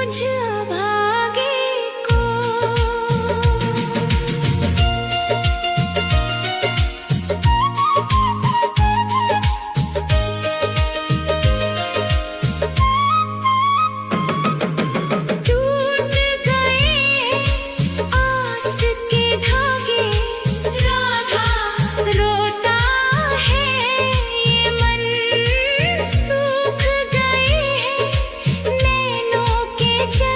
मुझ अभागे को। टूट गए आस के धागे, राधा रोता है ये मन। सूख गए हैं नैनों के जल,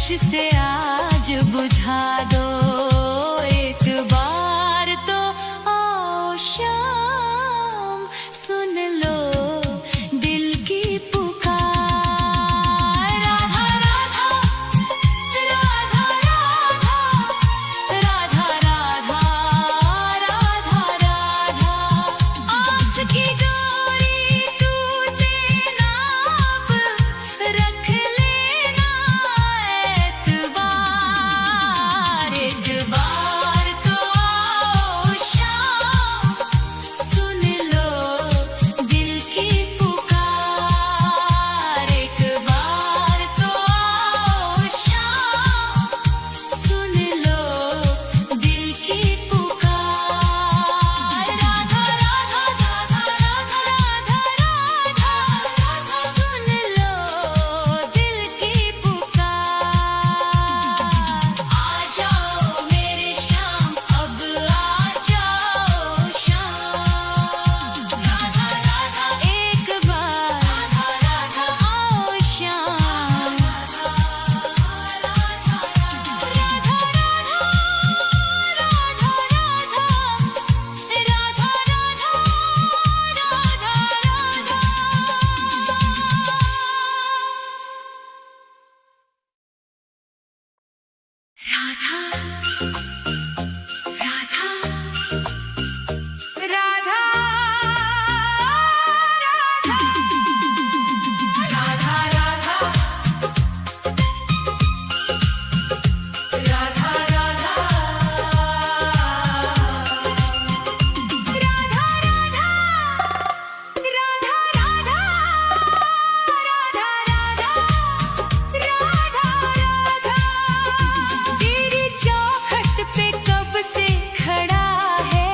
होश से आज बुझा दो एक बार तो आओ शाम सुन लो दिल की पुकार राधा राधा राधा राधा राधा राधा राधा आस की डोरी टूटे ना अब रख लेना एतबार एक बार तो आओ शाम सुन लो दिल की पुकार एक बार तो आओ शाम सुन लो दिल की पुकार राधा राधा राधा राधा राधा राधा सुन लो दिल की पुकार आ जाओ मेरे शाम अब आ जाओ शाम राधा राधा एक बार राधा राधा आओ शाम राधा राधा राधा तेरी चौखट पे कब से खड़ा है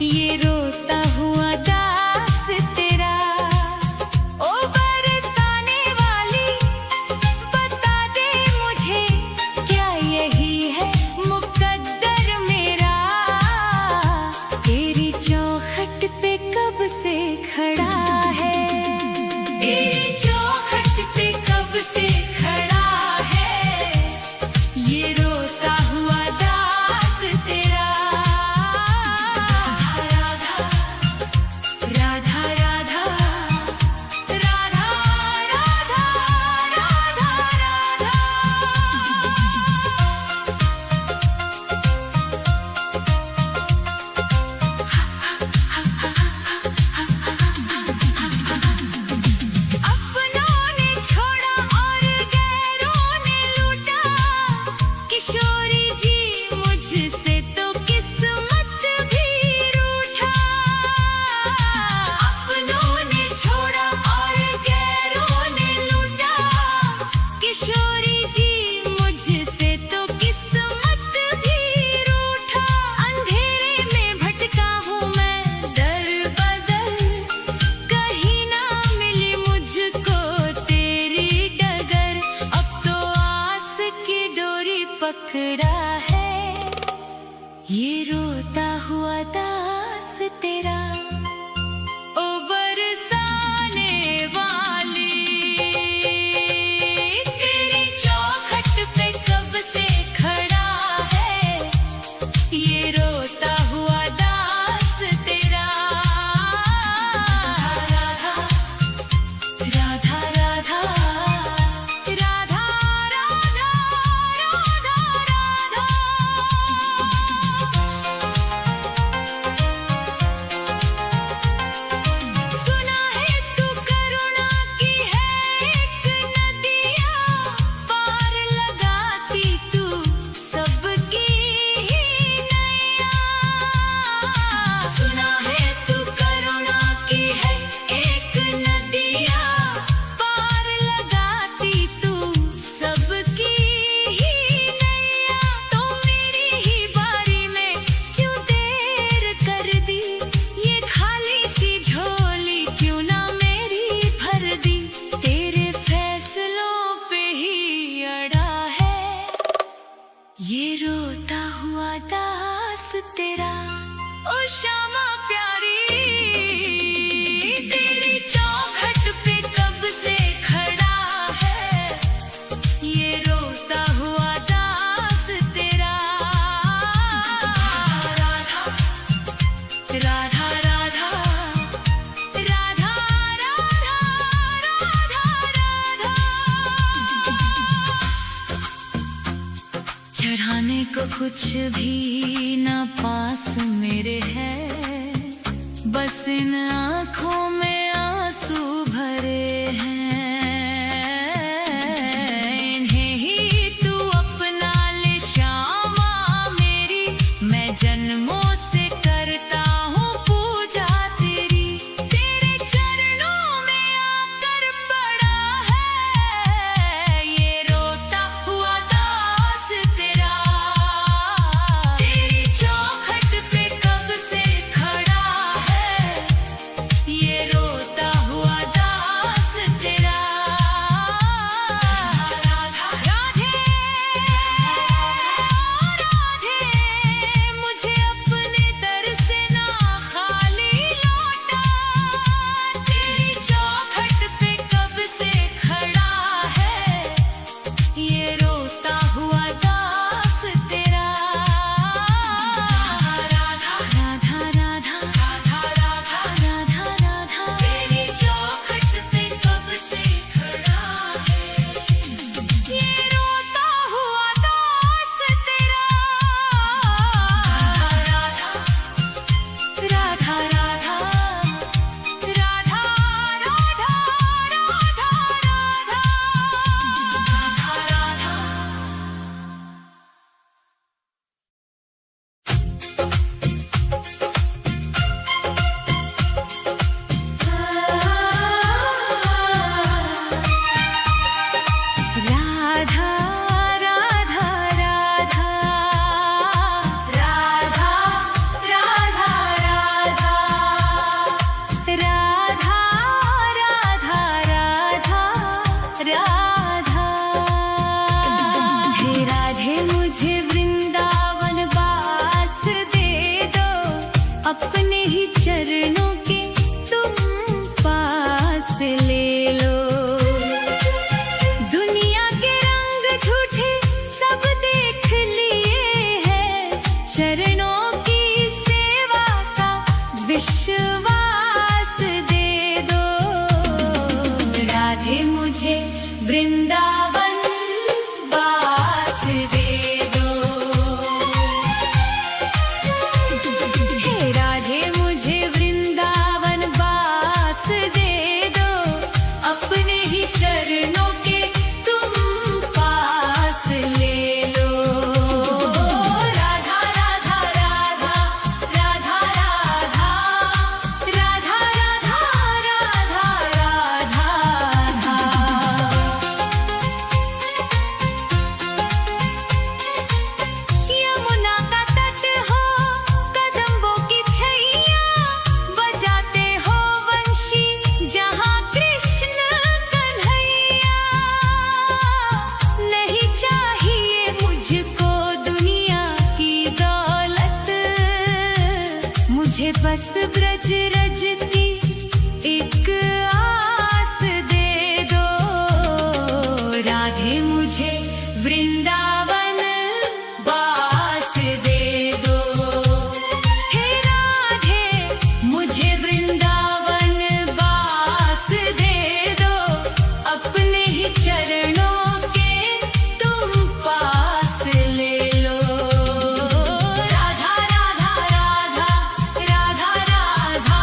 ये रोता हुआ दास तेरा ओ बरसाने वाली बता दे मुझे क्या यही है मुकद्दर मेरा तेरी चौखट पे कब से खड़ा है तेरी चौखट पे कब से खड़ा है ये रोता हुआ दास तेरा राधा राधा राधा राधा राधा राधा राधा अपनों ने छोड़ा और गैरों ने लूटा किशोरी जी मुझसे तो किस्मत भी रूठा अपनों ने छोड़ा और गैरों ने लूटा किशोरी जी मुझसे तो किस्मत भी रूठा अंधेरे में भटका हूँ मैं दर बदर कहीं ना मिली मुझको तेरी डगर अब तो आस की डोरी पकड़ा है ये रोता हुआ दास तेरा ओ बरसाने वाली तेरी चौखट पे कब से खड़ा है ये रोता हुआ दास तेरा राधा राधा राधा राधा राधा राधा राधा चढ़ाने को कुछ भी ना पास मेरे है, बस इन आँखों में आंसू भरे हैं। इन्हें ही तू अपना ले श्यामा मेरी, मैं जन्मों से करता हूँ पूजा तेरी। तेरे चरणों में आकर पड़ा है ये रोता हुआ दास तेरा। तेरी चौखट पे कब से खड़ा है ये रोता हुआ दास तेरा। राधा राधे राधे, मुझे अपने दर से ना खाली लौटा। तेरी चौखट पे कब से खड़ा है ये रोता हुआ दास तेरा। राधा राधा राधा राधा राधा राधा राधा, तेरी चौखट पे कब से खड़ा है ये रोता हुआ दास तेरा। राधा राधा राधा राधा राधा राधा राधा राधा राधा राधा राधा राधा राधा राधा। हे राधे मुझे वृंदावन वास दे दो, अपने ही चरणों के तुम पास ले लो। दुनिया के रंग झूठे सब देख लिए हैं, चरणों की सेवा का विश्वास दे दो। राधे मुझे वृंदावन वास दे दो। हे राधे मुझे वृंदावन वास दे दो, अपने ही चरणों के तुम पास ले लो। राधा राधा राधा राधा राधा राधा राधा राधा राधा। यमुना का तट हो, कदम्बों की छैया, बजाते हो वंशी जहाँ कृष्ण कन्हैया। नहीं चाहिए मुझको दुनिया की दौलत, मुझे बस ब्रज रज की एक आस दे दो। राधे मुझे वृंदावन वास दे दो। हे राधे मुझे वृंदावन वास दे दो, अपने ही चरणों के तुम पास ले लो। राधा राधा राधा राधा राधा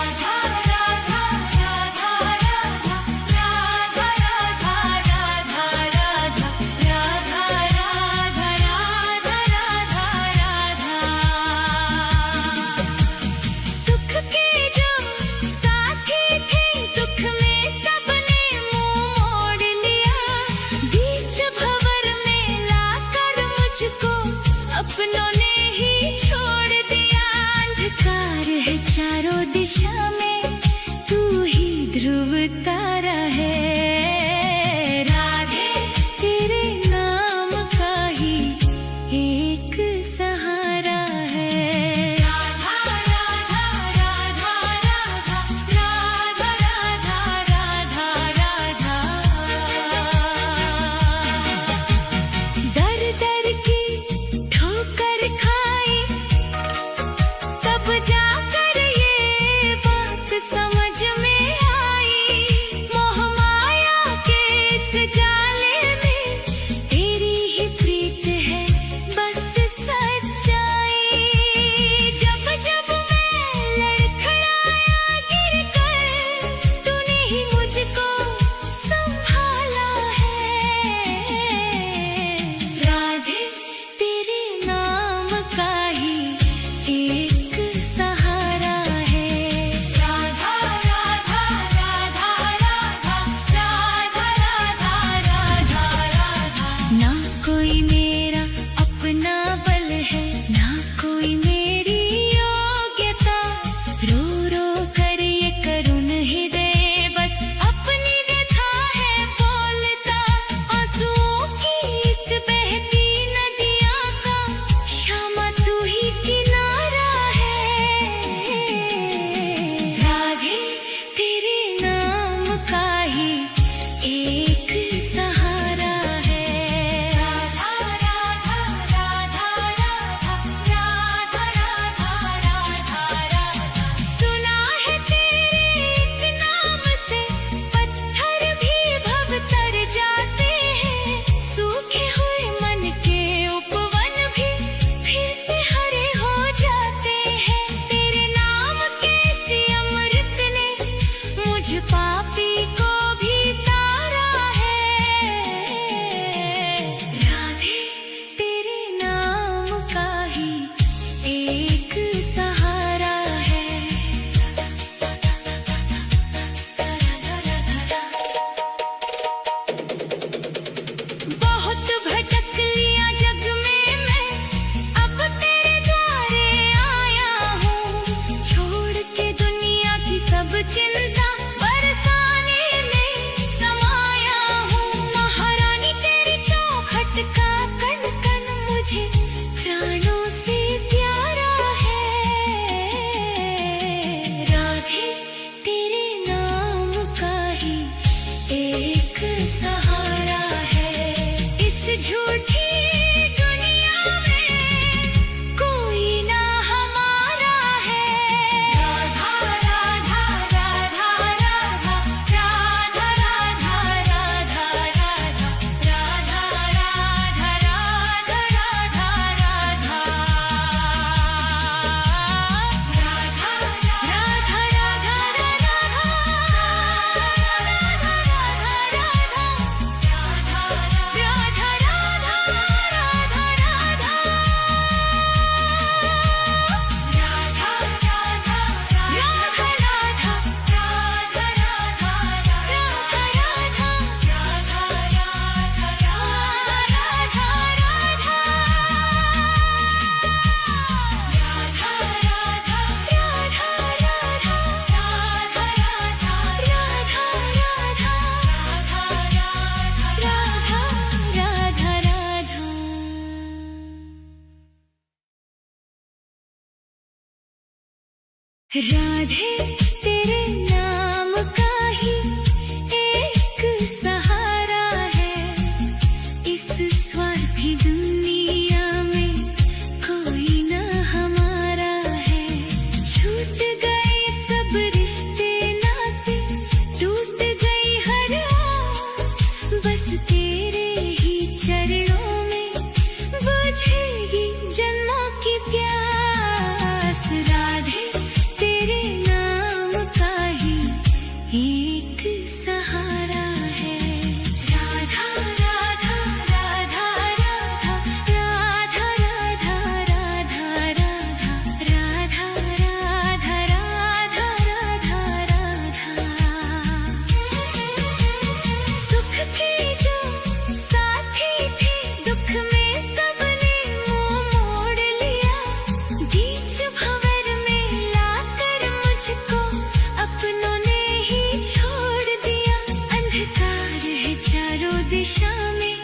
राधे तेरे नाम का ही एक सहारा है, इस स्वार्थी दुनिया में कोई न हमारा है। छूट गए सब रिश्ते नाते, टूट गई हर आस, बस तेरे ही चरणों में बुझेगी जन्मों की प्यास। राधे तेरे नाम का ही एक सहारा है। राधा राधा राधा राधा राधा राधा राधा राधा राधा राधा राधा राधा। सुख के जो साथी थे, दुख में सबने मुंह मोड़ लिया। बीच भंवर में लाकर मुझको अपनों ने ही छोड़ दिया। अंधकार है चारों दिशा में,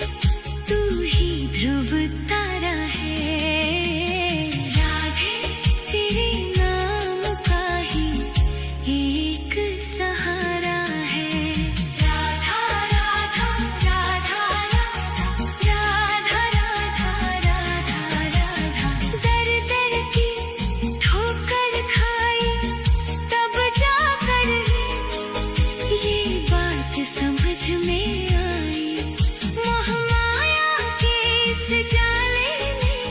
तू ही ध्रुव तारा है। राधे तेरे नाम का ही एक सहारा है। राधा राधा राधा राधा राधा राधा राधा। दर दर की ठोकर खाई तब जाकर ये बात समझ में आई। मोह माया के इस जाले में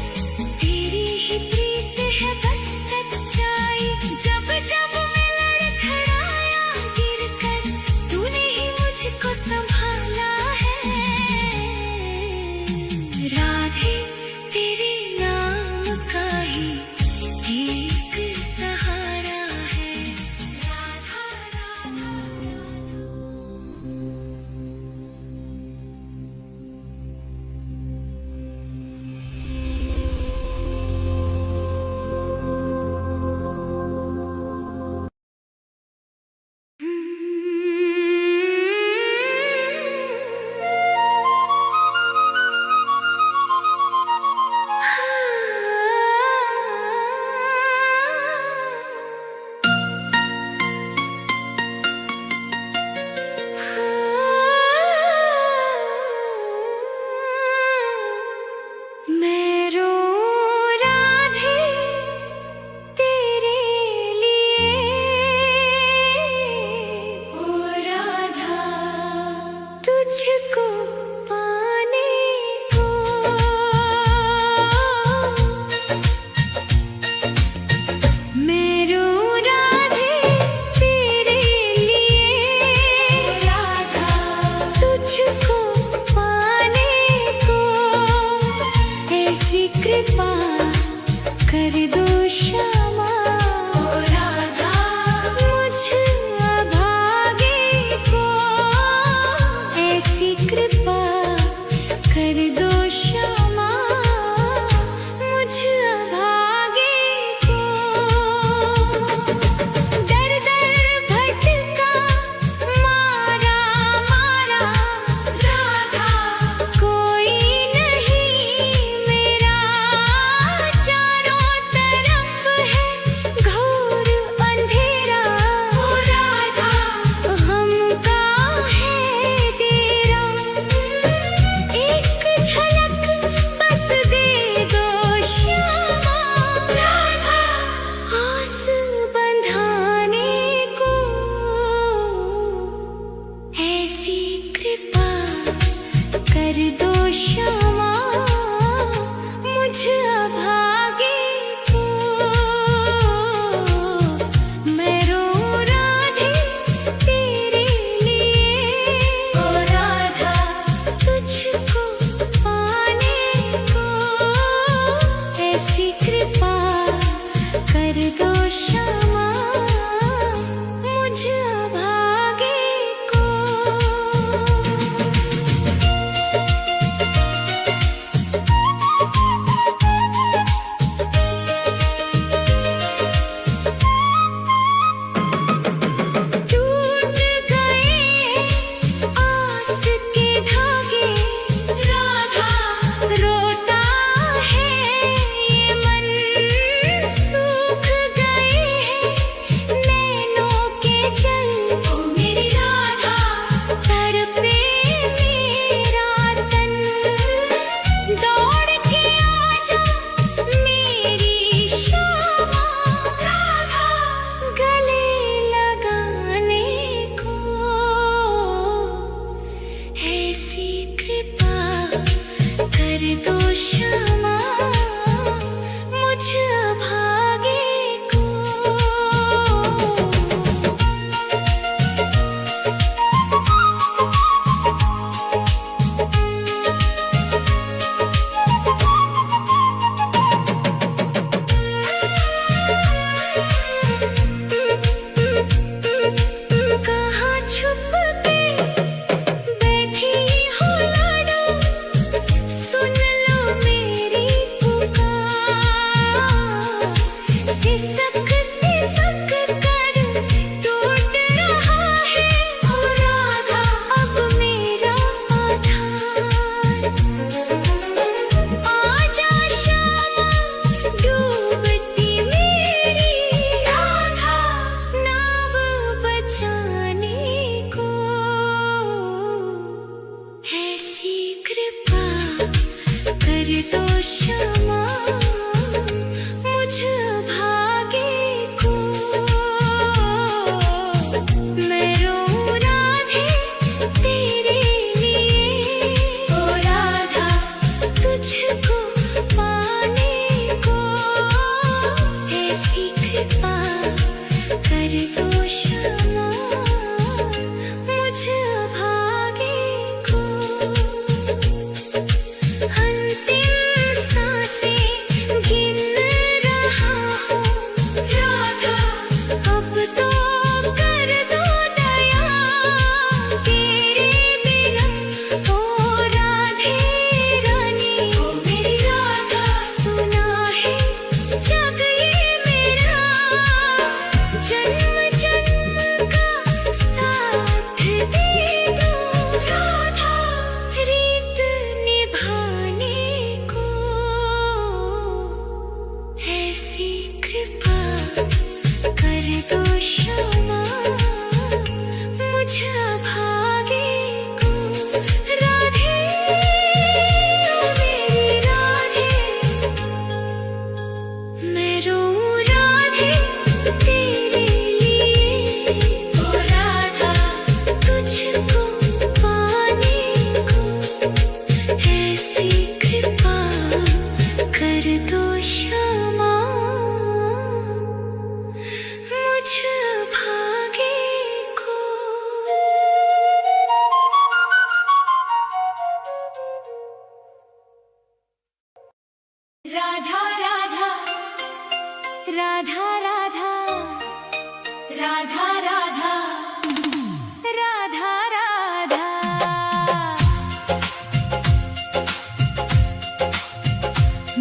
तेरी ही प्रीत है बस सच्चाई। जब जब मैं लड़खड़ाया गिरकर, तूने ही मुझको संभाला है। राधे तेरे नाम का ही एक सहारा है। राधा राधा। मैं रो राधे तेरे लिए, ओ राधा तुझको पाने को। मैं रो राधे तेरे लिए, राधा तुझको पाने को। ऐसी कृपा कर दो श्यामा, ओ राधा मुझ अभागे को। ऐसी कृपा कर दो श्यामा, मुझ अभागे को। दर दर भटका मारा मारा राधा, कोई नहीं मेरा। चारों तरफ है घोर अंधेरा, ओ राधा हमका है तेरा। एक झलक बस दे दो श्यामा, राधा आस बंधाने को। ऐसी कृपा कर दो श्यामा, मुझ अभागे को। मैं रो राधे तेरे लिए, ओ राधा तुझको पाने को। ऐसी कृपा कर दो श्यामा, मुझ अभागे को। सिसक सिसक कर टूट रहा है ओ राधा अब मेरा आधार। आजा श्यामा डूबती मेरी राधा नाव बचाने को। ऐसी कृपा कर दो क्षमा मुझ भागे को। मैं रोऊं राधे तेरे लिए ओ राधा तुझको पाने को। ऐसी कृपा कर दो क्षमा मुझ भागे को। अंतिम सांसें गिन रहा हूँ राधा अब तो कर दो दया तेरे बिना ओ राधे रानी ओ मेरी राधा। सुना है जग ये मेरा जन्म जन्म का साथ दे दो राधा रीत निभाने को। ऐसी कृपा कर दो क्षमा मुझ भागे को। राधे ओ मेरी राधे मैं रोऊं राधे तेरे लिए ओ राधा तुझको पाने को। ऐसी कृपा कर दो क्षमा मुझ भागे को। राधा राधा राधा राधा राधा राधा राधा राधा।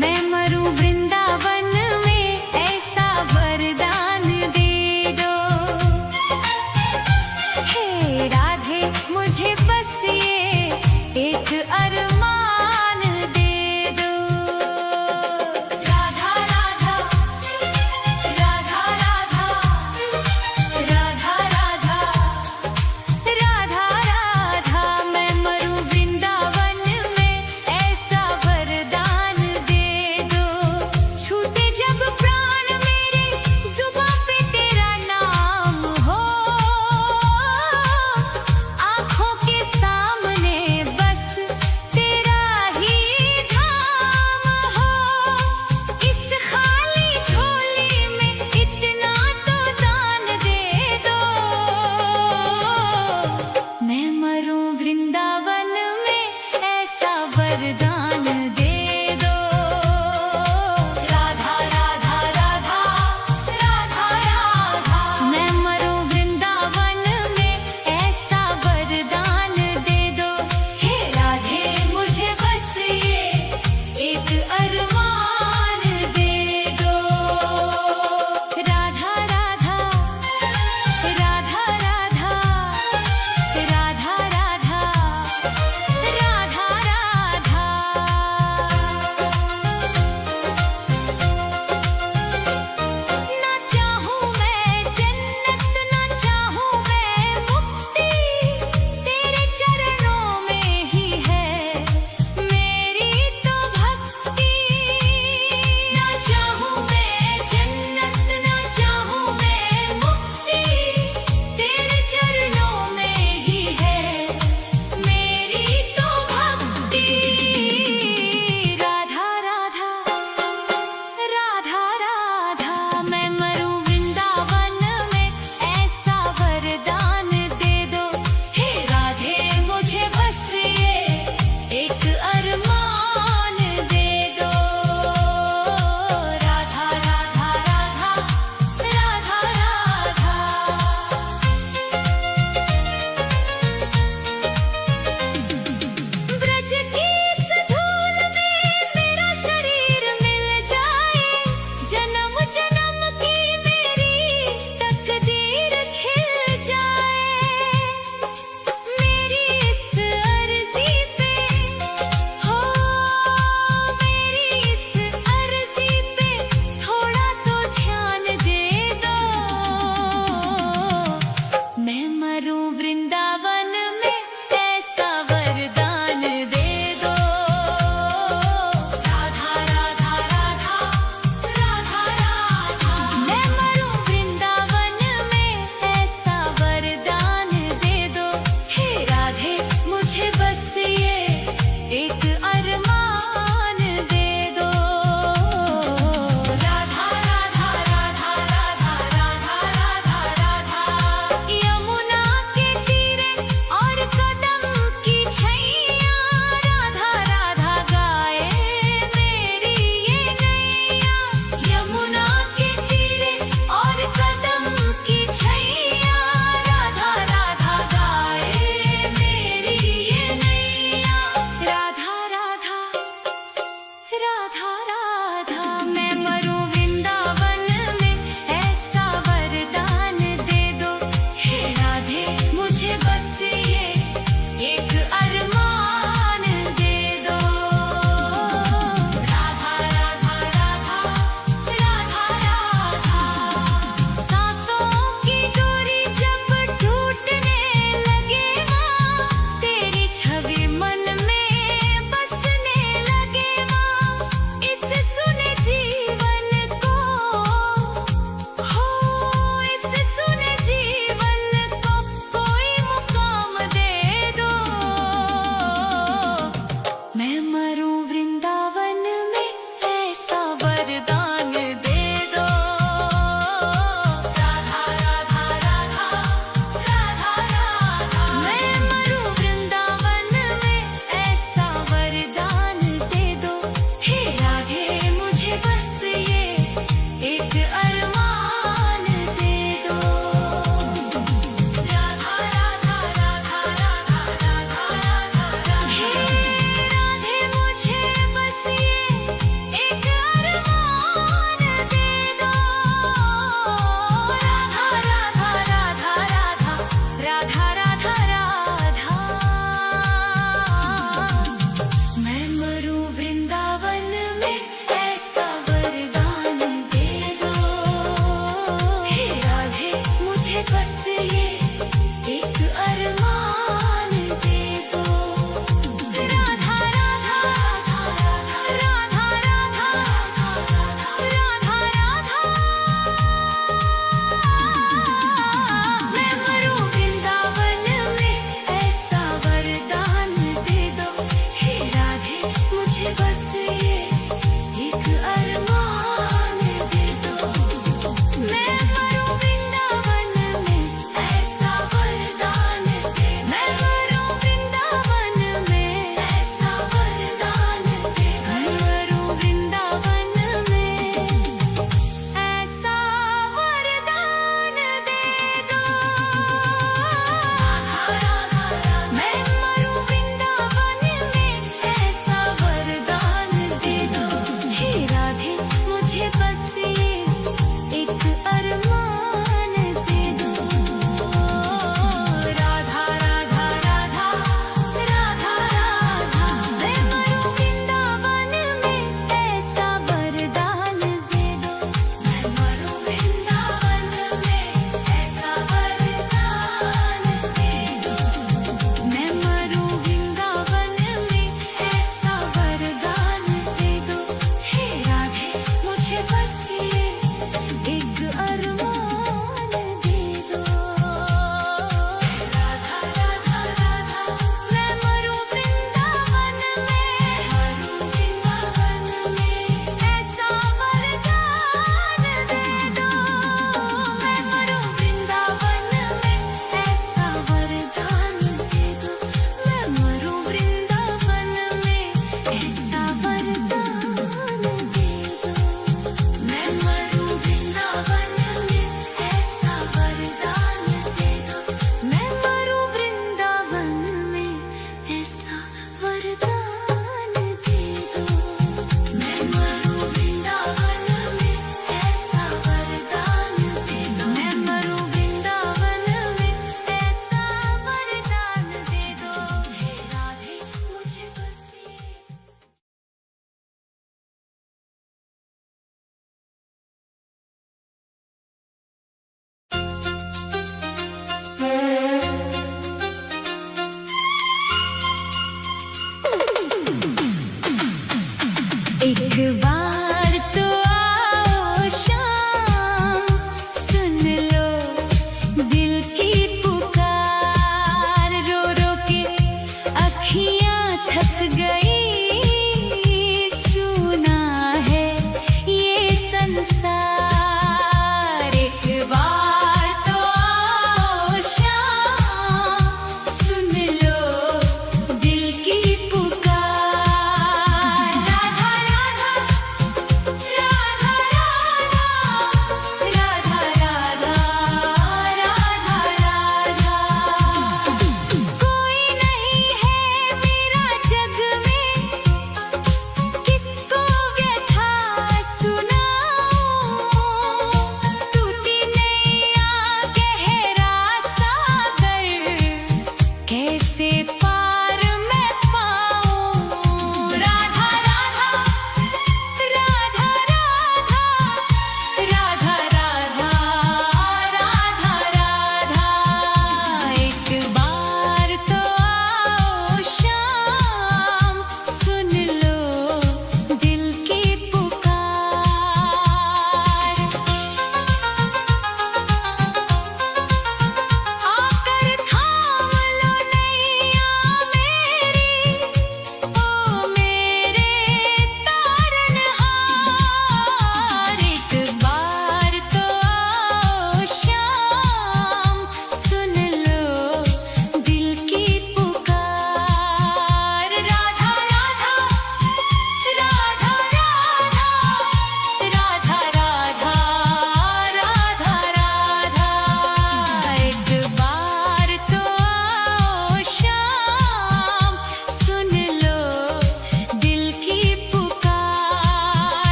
मैं मरूं वृंदावन में ऐसा वरदान दे दो। हे राधे मुझे बस ये एक अरमान दे दो। राधा राधा राधा राधा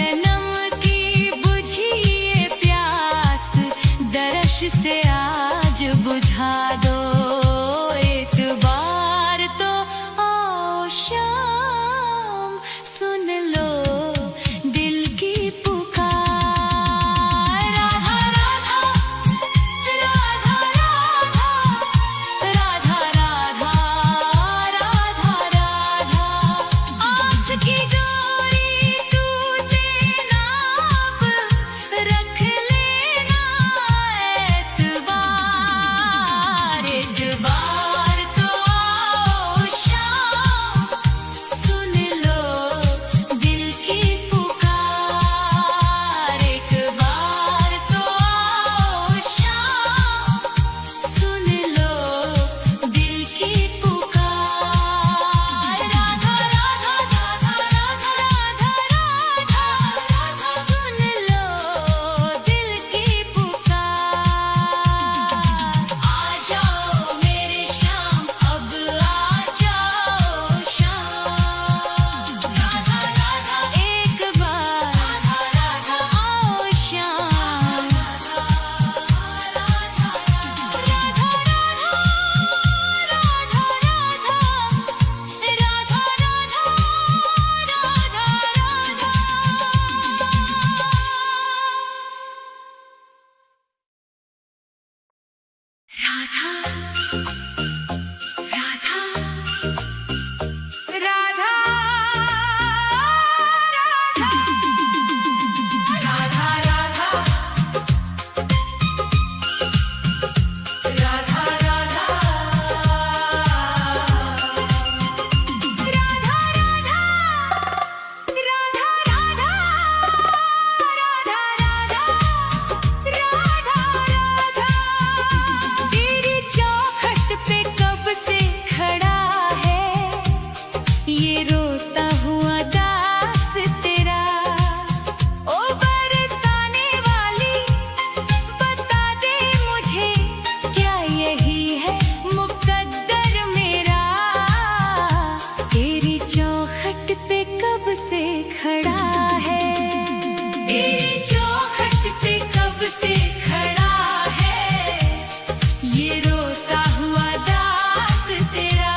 जन्म की बुझी ये प्यास दर्श से आज बुझा दो। एक बार तो आओ शाम, सुन लो दिल की पुकार। राधा राधा राधा राधा राधा राधा राधा। आस की डोरी टूटे ना अब, रख लेना एतबार। एक बार तो आओ शाम, सुन लो दिल की पुकार। एक बार तो आओ शाम, सुन लो दिल की पुकार। राधा राधा राधा राधा राधा राधा, सुन लो दिल की पुकार। आ जाओ मेरे शाम, अब आ जाओ शाम। राधा राधा एक बार, राधा राधा आओ शाम। राधा राधा राधा तेरी चौखट पे कब से खड़ा है ये रोता हुआ दास तेरा। ओ बरसाने वाली बता दे मुझे, क्या यही है मुकद्दर मेरा। तेरी चौखट पे कब से खड़ा है, तेरी चौखट पे कब से खड़ा है ये रोता हुआ दास तेरा।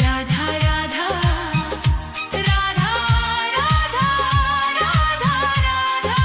राधा राधा राधा राधा राधा राधा राधा।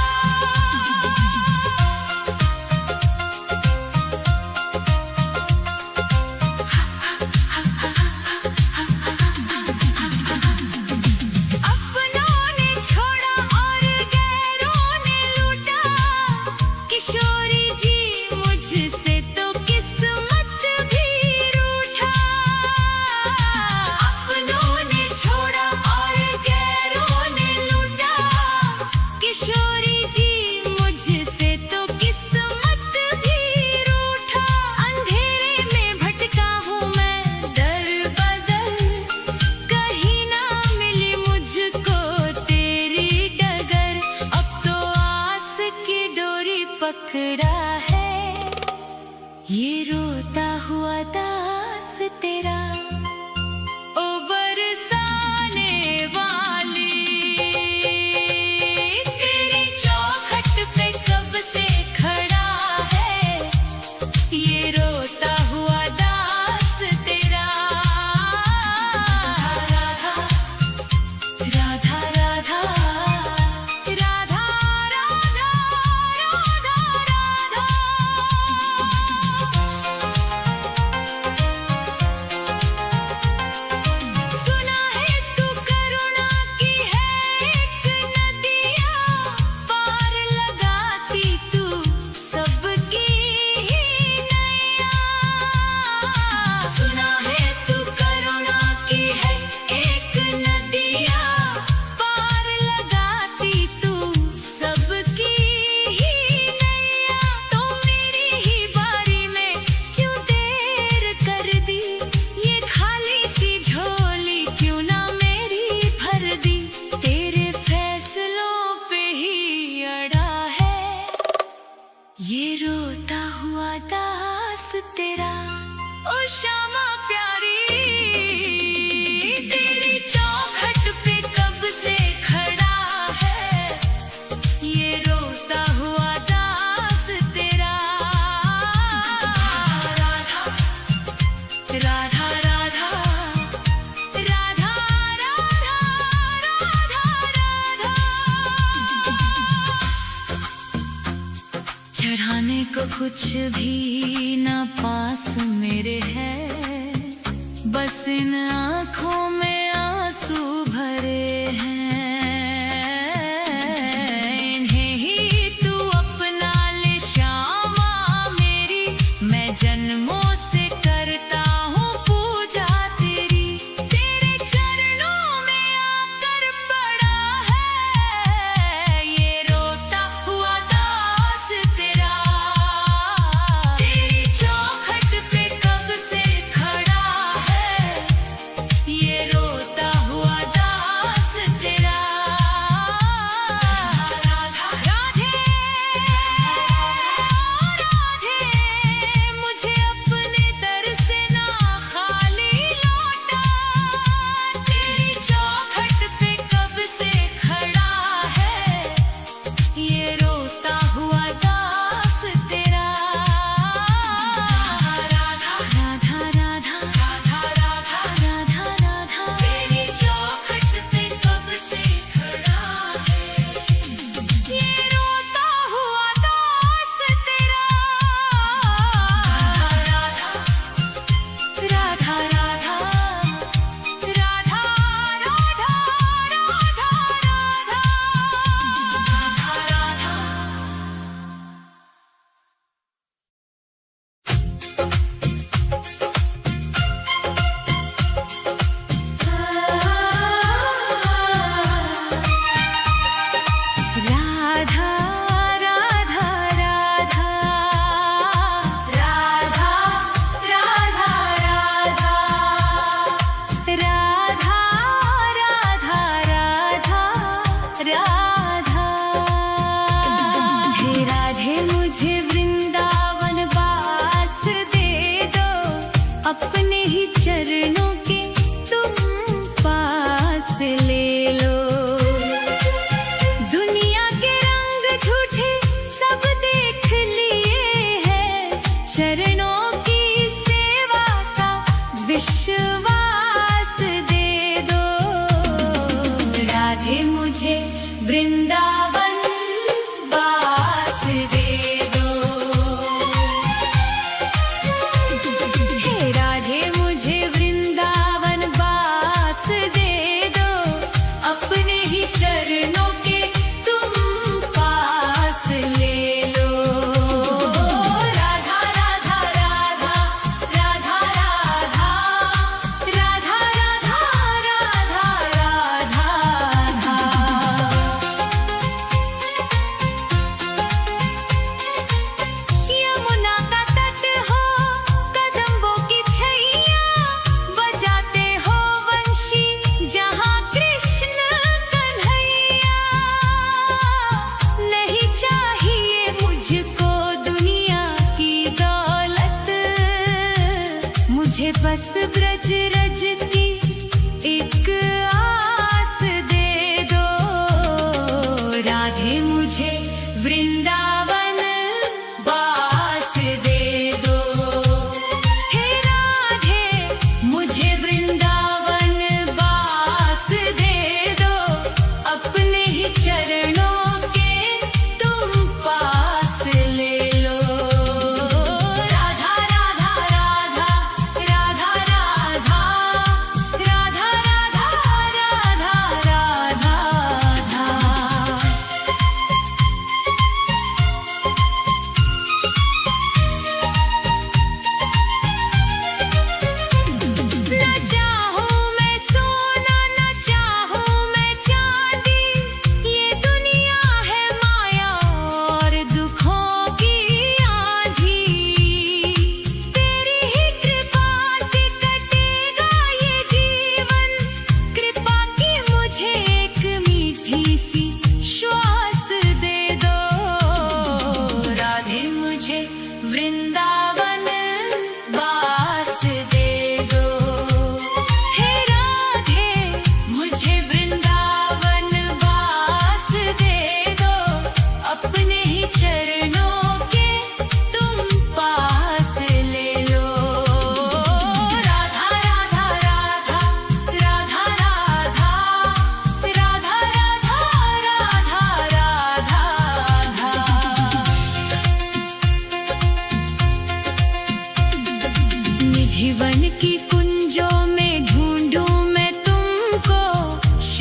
कुछ भी ना पास मेरे है, बस इन आँखों में आंसू भरे हैं। इन्हें ही तू अपना ले श्यामा मेरी, मैं जन्मों से करता हूँ पूजा तेरी। तेरे चरणों में आकर पड़ा है ये रोता हुआ दास तेरा। तेरी चौखट पे कब से खड़ा है ये रोता हुआ दास तेरा। राधा राधे राधे, मुझे अपने दर से ना खाली लौटा। तेरी चौखट पे कब से खड़ा है ये रोता हुआ दास तेरा। राधा राधा राधा राधा राधा राधा राधा, तेरी चौखट पे कब से खड़ा है ये रोता हुआ दास तेरा। राधा राधा राधा राधा राधा राधा राधा राधा राधा राधा राधा राधा राधा राधा। हे राधे मुझे वृंदावन वास दे दो, अपने ही चरणों के तुम पास ले लो। दुनिया के रंग झूठे सब देख लिए हैं, चरणों की सेवा का विश्वास दे दो। राधे मुझे वृंदावन वास दे दो। हे राधे मुझे वृंदावन वास दे दो, अपने ही चरणों के तुम पास ले लो। राधा राधा राधा राधा राधा राधा राधा राधा राधा राधा। यमुना का तट हो कदम्बों की छैया, बजाते हो वंशी जहाँ कृष्ण कन्हैया। नहीं चाहिए मुझको दुनिया की दौलत, मुझे बस ब्रज रज की एक आस दे दो। राधे मुझे वृंदावन वास दे दो। हे राधे मुझे वृंदावन वास दे दो, अपने ही चरणों के तुम पास ले लो। राधा राधा राधा राधा राधा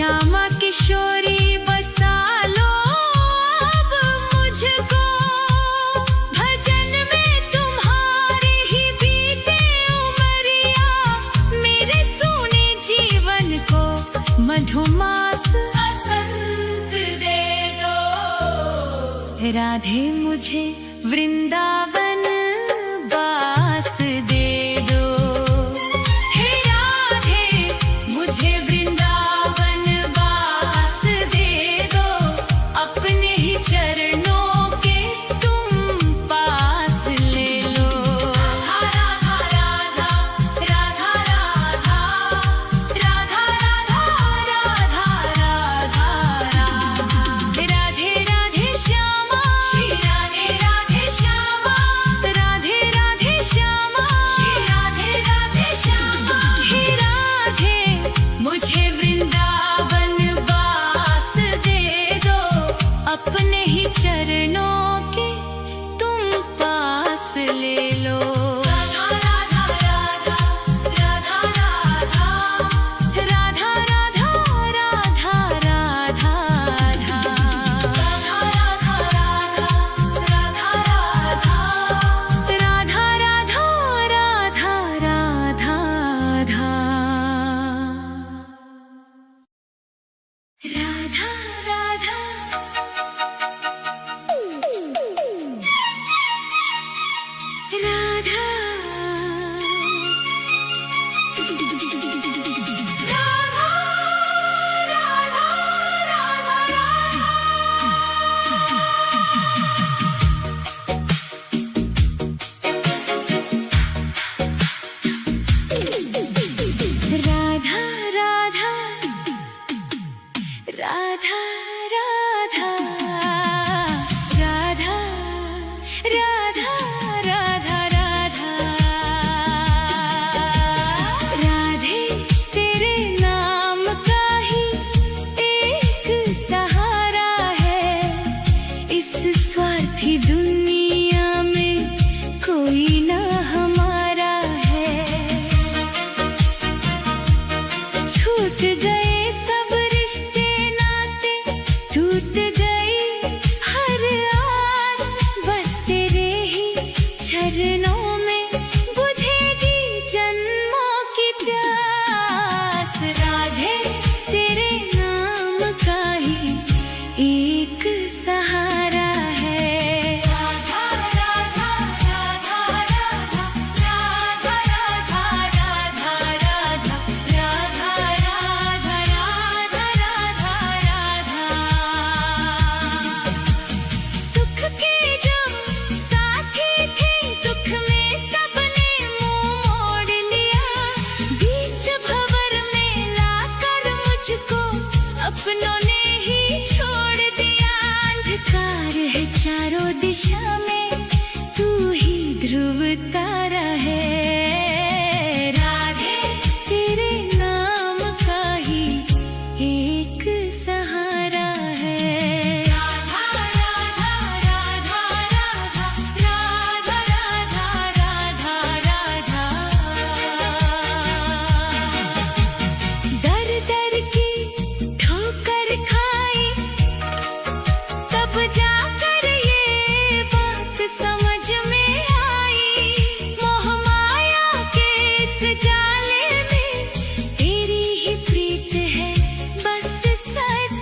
श्यामा किशोरी बसा लो अब मुझको, भजन में तुम्हारी ही बीते उमरिया, मेरे सोने जीवन को मधुमास बसंत दे दो। राधे मुझे वृंदावन बास दे दो, हे राधे मुझे वृंदावन बास दे दो, अपने ही चरणों के तुम पास ले लो। राधा राधा राधा राधा राधा राधा राधा राधा, राधे राधे श्यामा, श्री राधे राधे श्यामा, राधे राधे श्यामा, श्री राधे राधे श्यामा। हे राधे मुझे वृंदावन बास दे दो, अपने ही चरणों के तुम पास ले लो। राधा राधा राधा राधा राधा राधा राधा राधा राधा राधा राधा राधा राधे तेरे नाम का ही एक सहारा है, इस स्वार्थी दुनिया में कोई ना हमारा है। छूट गए सब रिश्ते नाते, टूट गई हर आस, बस तेरे ही चरणों में बुझेगी जन्मों की प्यास। राधे तेरे नाम का ही एक सहारा है। राधा राधा राधा राधा राधा राधा राधा राधा राधा राधा राधा राधा। सुख के जो साथी थे, दुख में सबने मुंह मोड़ लिया, बीच भंवर में लाकर मुझको अपनों ने ही छोड़ दिया। अंधकार है चारों दिशा में, तू ही ध्रुव तारा है। राधे तेरे नाम का ही एक सहारा है। राधा राधा राधा राधा राधा राधा राधा राधा। दर दर की ठोकर खाई, तब जाकर ये बात समझ में आई, मोह माया के इस जाले में तेरी ही प्रीत है बस सच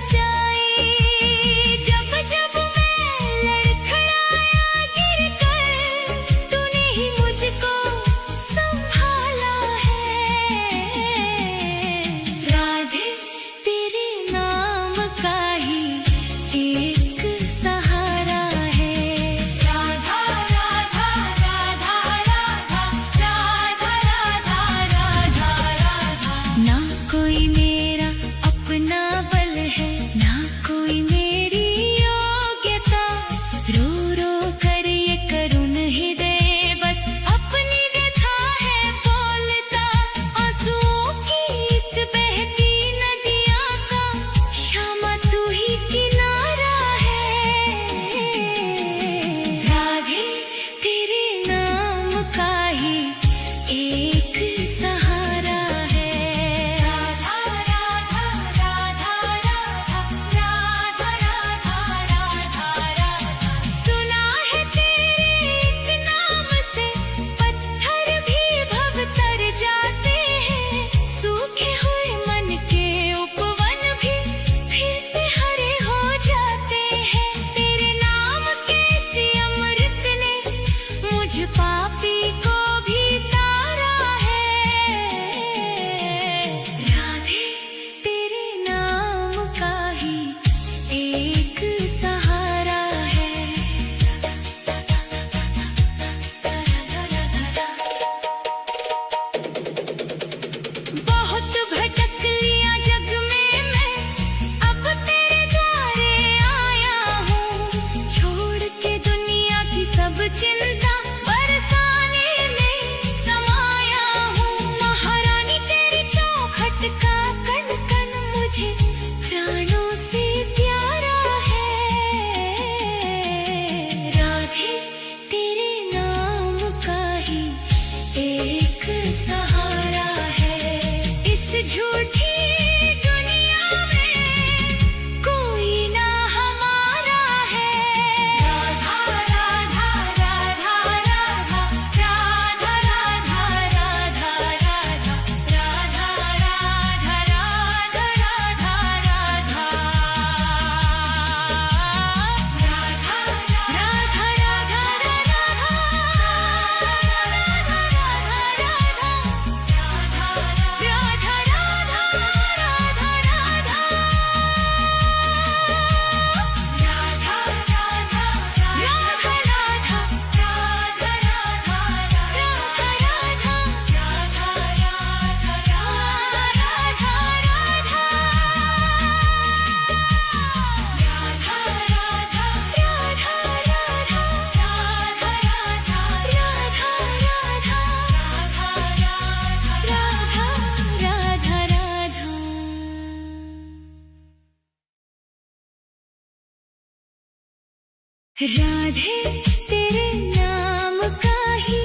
राधे तेरे नाम का ही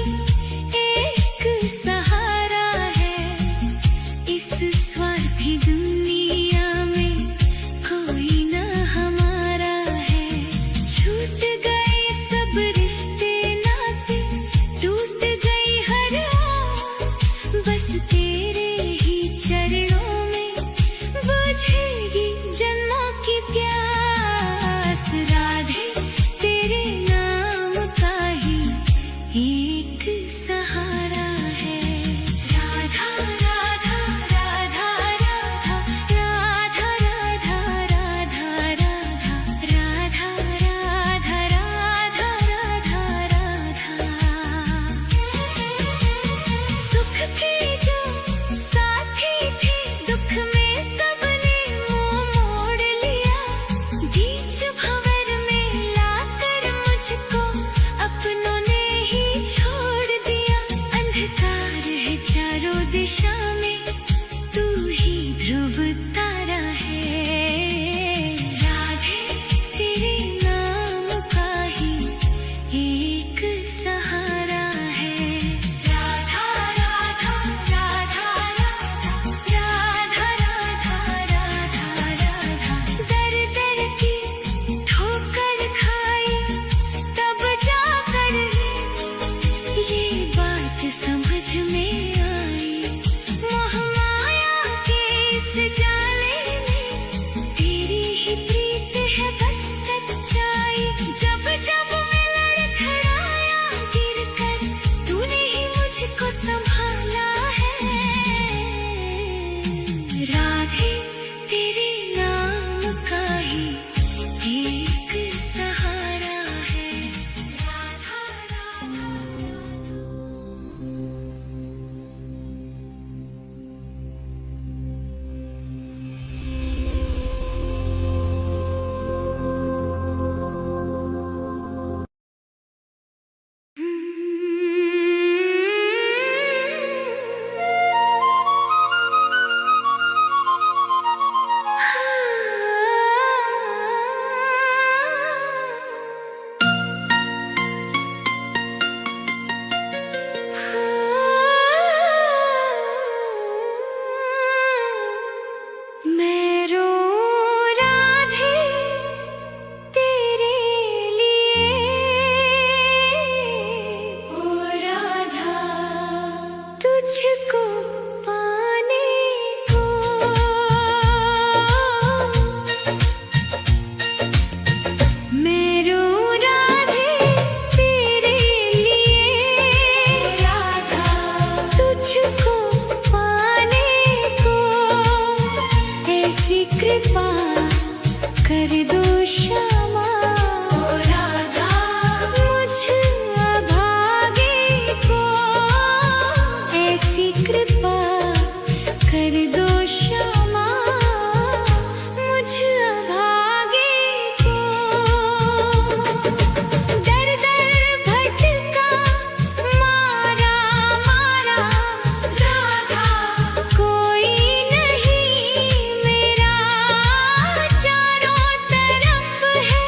एक सहारा है, इस स्वार्थी दुनिया में कोई ना हमारा है। छूट गए सब रिश्ते नाते, टूट गई हर आस, बस तेरे ही चरणों में बुझेगी जन्मों की प्यास। राधे तेरे नाम का ही एक सहारा है। राधा राधा राधा राधा राधा राधा राधा राधा राधा राधा राधा राधा। सुख के जो साथी थे, दुख में सबने मुंह मोड़ लिया। बीच भंवर में लाकर मुझको अपनों ने ही छोड़ दिया। अंधकार है चारों दिशा में, तू ही ध्रुव तारा है। राधे तेरे नाम का ही एक सहारा है। राधा राधा राधा राधा राधा राधा राधा। दर दर की ठोकर खाई तब जाकर ये बात समझ में आई। मोह माया के इस जाले में तेरी ही प्रीत है बस सच्चाई। जब जब मैं लड़खड़ाया गिरकर, तूने ही मुझको संभाला है। राधे तेरे नाम का ही एक सहारा है। राधा राधा। मैं रो राधे तेरे लिए, ओ राधा तुझको पाने को। मैं रो राधे तेरे लिए, राधा तुझको पाने को। ऐसी कृपा कर दो श्यामा, ओ राधा मुझ अभागे को। ऐसी कृपा कर दो श्यामा, मुझ अभागे को। दर दर भटका मारा मारा राधा, कोई नहीं मेरा चारों तरफ है।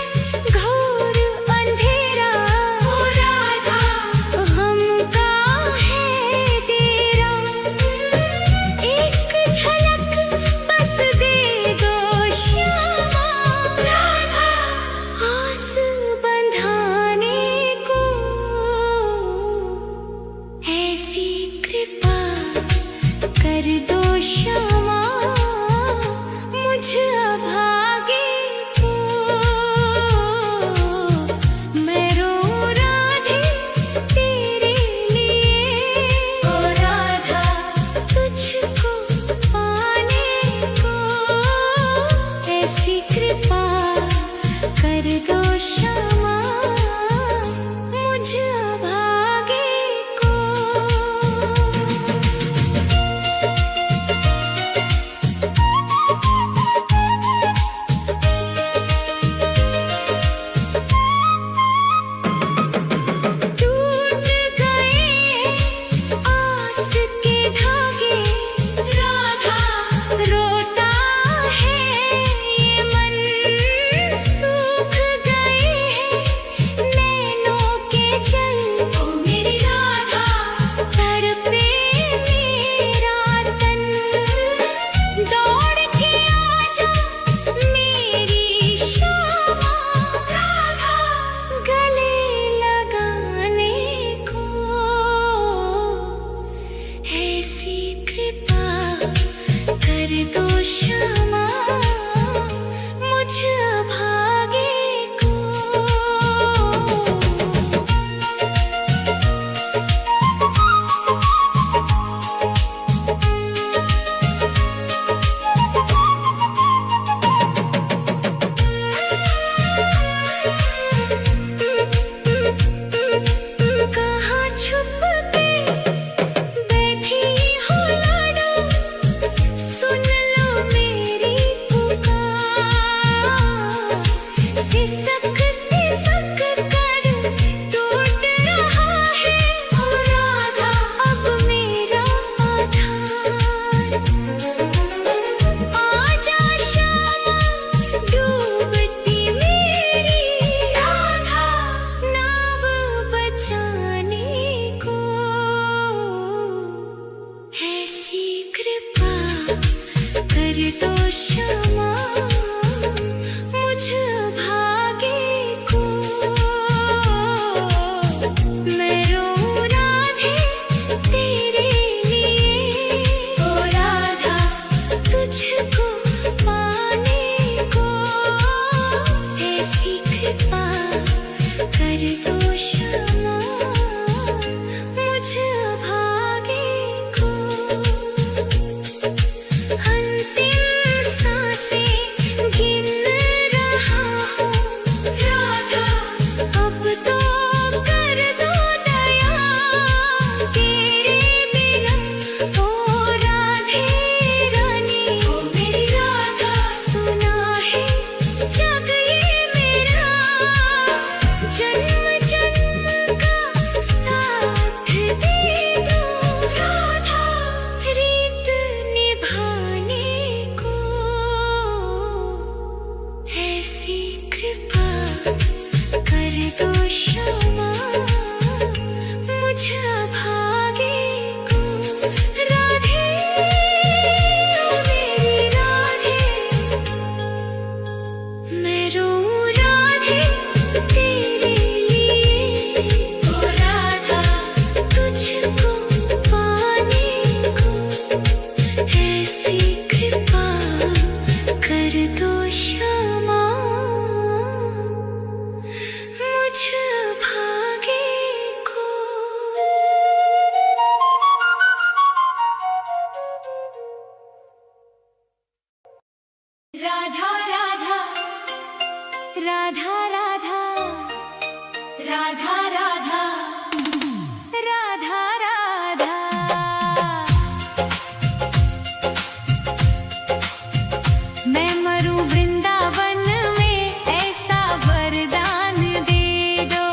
मैं मरूं वृंदावन में ऐसा वरदान दे दो।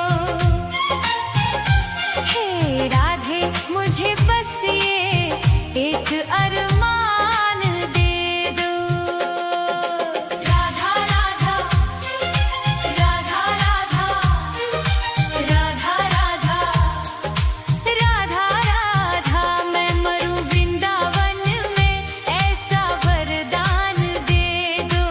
हे राधे मुझे बस ये एक अरमान दे दो। राधा राधा राधा राधा राधा राधा राधा मैं मरूं वृंदावन में ऐसा वरदान दे दो।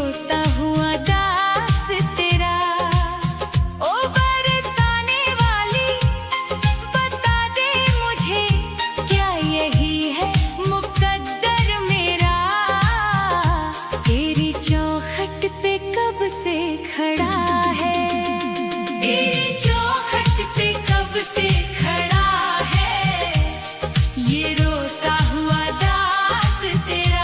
रोता हुआ दास तेरा। ओ बरसाने वाली बता दे मुझे, क्या यही है मुकद्दर मेरा? तेरी चौखट पे कब से खड़ा है, तेरी चौखट पे कब से खड़ा है, ये रोता हुआ दास तेरा।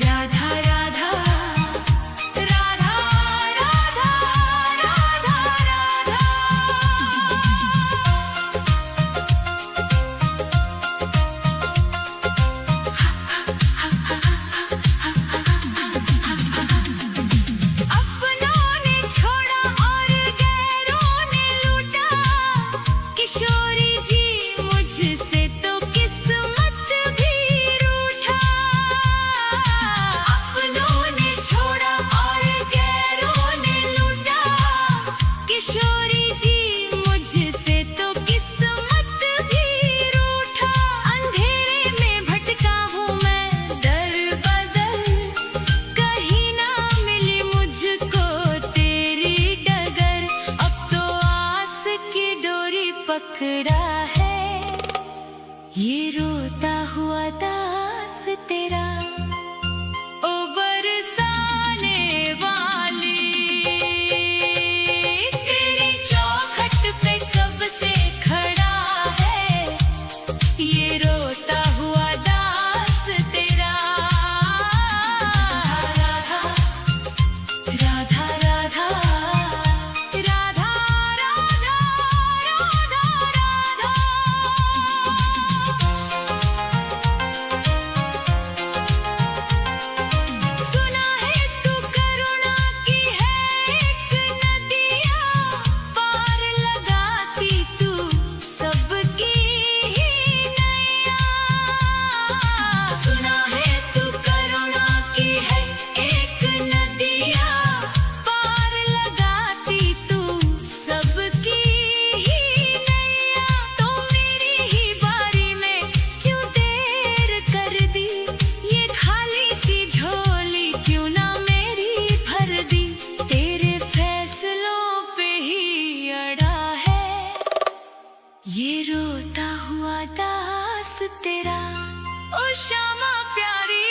राधा राधा राधा राधा राधा राधा राधा। अपनों ने छोड़ा और गैरों ने लूटा, किशोरी जी मुझसे तो किस्मत भी रूठा। अपनों ने छोड़ा और गैरों ने लूटा, किशोरी जी मुझसे तो किस्मत भी रूठा। अंधेरे में भटका हूँ मैं दर बदर, कहीं ना मिली मुझको तेरी डगर। अब तो आस की डोरी पकड़ा है, ये रोता हुआ दास तेरा। ओ बरसाने वाली तेरी चौखट पे कब से खड़ा है, ये रोता हुआ दास तेरा। राधा राधा राधा राधा राधा राधा राधा। सुना है तू करुणा की है एक नदिया, पार लगाती तू सबकी ही नैया। सुना है तू करुणा की है एक नदिया, पार लगाती तू सबकी ही नैया। तो मेरी ही बारी में क्यों देर कर दी, ये खाली सी झोली क्यों ना मेरी भर दी। तेरे फैसलों पे ही अड़ा है, ये रोता हुआ दास तेरा। ओ श्यामा प्यारी